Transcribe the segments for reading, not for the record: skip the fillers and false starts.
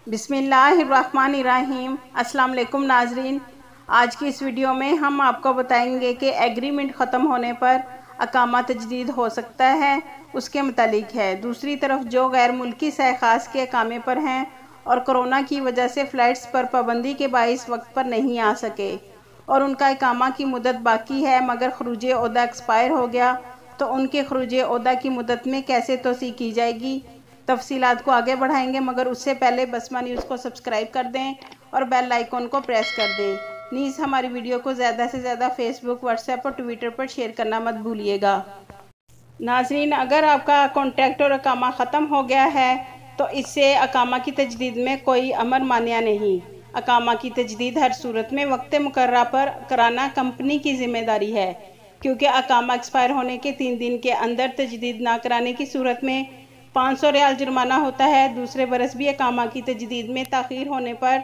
बिस्मिल्लाहिर्रहमानिर्रहीम। अस्सलाम वालेकुम नाजरीन, आज की इस वीडियो में हम आपको बताएंगे कि एग्रीमेंट ख़त्म होने पर अकामा तजदीद हो सकता है, उसके मुतालिक है। दूसरी तरफ जो गैर मुल्की सहखास के अकामे पर हैं और कोरोना की वजह से फ़्लाइट्स पर पाबंदी के बाइस वक्त पर नहीं आ सके और उनका इकामा की मुद्दत बाकी है मगर खरूज ओहदा एक्सपायर हो गया, तो उनके खरूज ओहदा की मुद्दत में कैसे तोसी की जाएगी, तफसीलात को आगे बढ़ाएंगे। मगर उससे पहले बसमा न्यूज़ को सब्सक्राइब कर दें और बेल आइकन को प्रेस कर दें। नीज़ हमारी वीडियो को ज़्यादा से ज़्यादा फेसबुक, व्हाट्सएप और ट्विटर पर शेयर करना मत भूलिएगा। नाजरीन, अगर आपका कॉन्ट्रैक्ट और अकामा ख़त्म हो गया है तो इससे अकामा की तजदीद में कोई अमर मानिया नहीं। अकामा की तजदीद हर सूरत में वक्त मुकर्रा पर कराना कंपनी की जिम्मेदारी है, क्योंकि अकामा एक्सपायर होने के 3 दिन के अंदर तजदीद ना कराने की सूरत में 500 रियाल जुर्माना होता है। दूसरे बरस भी अकामा की तजदीद में ताख़ीर होने पर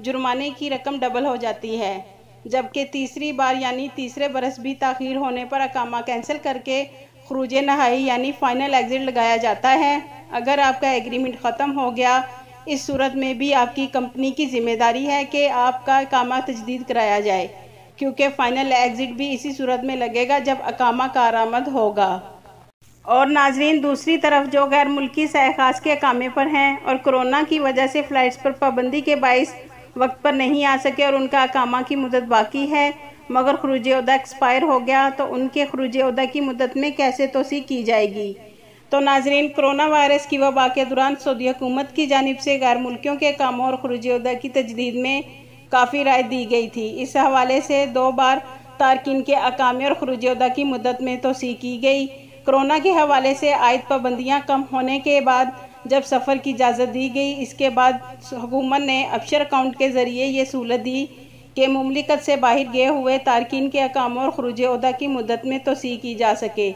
जुर्माने की रकम डबल हो जाती है, जबकि तीसरी बार यानी तीसरे बरस भी ताख़ीर होने पर अकामा कैंसिल करके खरूज नहाई यानी फ़ाइनल एग्ज़िट लगाया जाता है। अगर आपका एग्रीमेंट ख़त्म हो गया, इस सूरत में भी आपकी कंपनी की जिम्मेदारी है कि आपका अकामा तजदीद कराया जाए, क्योंकि फ़ाइनल एग्ज़िट भी इसी सूरत में लगेगा जब अकामा कारआमद होगा। और नाजरीन, दूसरी तरफ जो गैर मुल्की सहखास के अकामे पर हैं और कोरोना की वजह से फ़्लाइट्स पर पाबंदी के बाइस वक्त पर नहीं आ सके और उनका अकामा की मुद्दत बाकी है मगर खरूज ओहदा एक्सपायर हो गया, तो उनके खरूज ओहदा की मुद्दत में कैसे तोसी की जाएगी। तो नाजरीन, कोरोना वायरस की वबा के दौरान सऊदी हुकूमत की जानिब से गैर मुल्कियों के अकामों और खरूज ओहदा की तजदीद में काफ़ी राय दी गई थी। इस हवाले से 2 बार तारकिन के अकामे और खरूज ओहदा की मुद्दत में तोसी की गई। कोरोना के हवाले से आयद पाबंदियाँ कम होने के बाद जब सफ़र की इजाज़त दी गई, इसके बाद हुकूमत ने अफशर अकाउंट के ज़रिए ये सहूलत दी कि मुमलिकत से बाहर गए हुए तारकिन के अकामों और खरूज ओहदा की मुद्दत में तोसी की जा सके।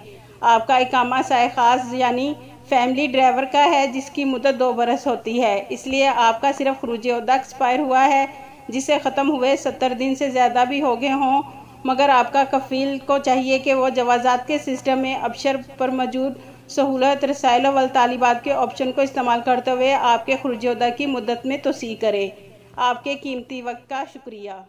आपका इकामा साए ख़ास यानी फैमिली ड्राइवर का है, जिसकी मुद्दत 2 बरस होती है, इसलिए आपका सिर्फ खरूज ओहदा एक्सपायर हुआ है, जिसे ख़त्म हुए 70 दिन से ज़्यादा भी हो गए हों, मगर आपका कफ़ील को चाहिए कि वो जवाज़ात के सिस्टम में अबशर पर मौजूद सहूलत, रसाइल वल तालिबात के ऑप्शन को इस्तेमाल करते हुए आपके खरूज ओहदा की मुद्दत में तोसी करे। आपके कीमती वक्त का शुक्रिया।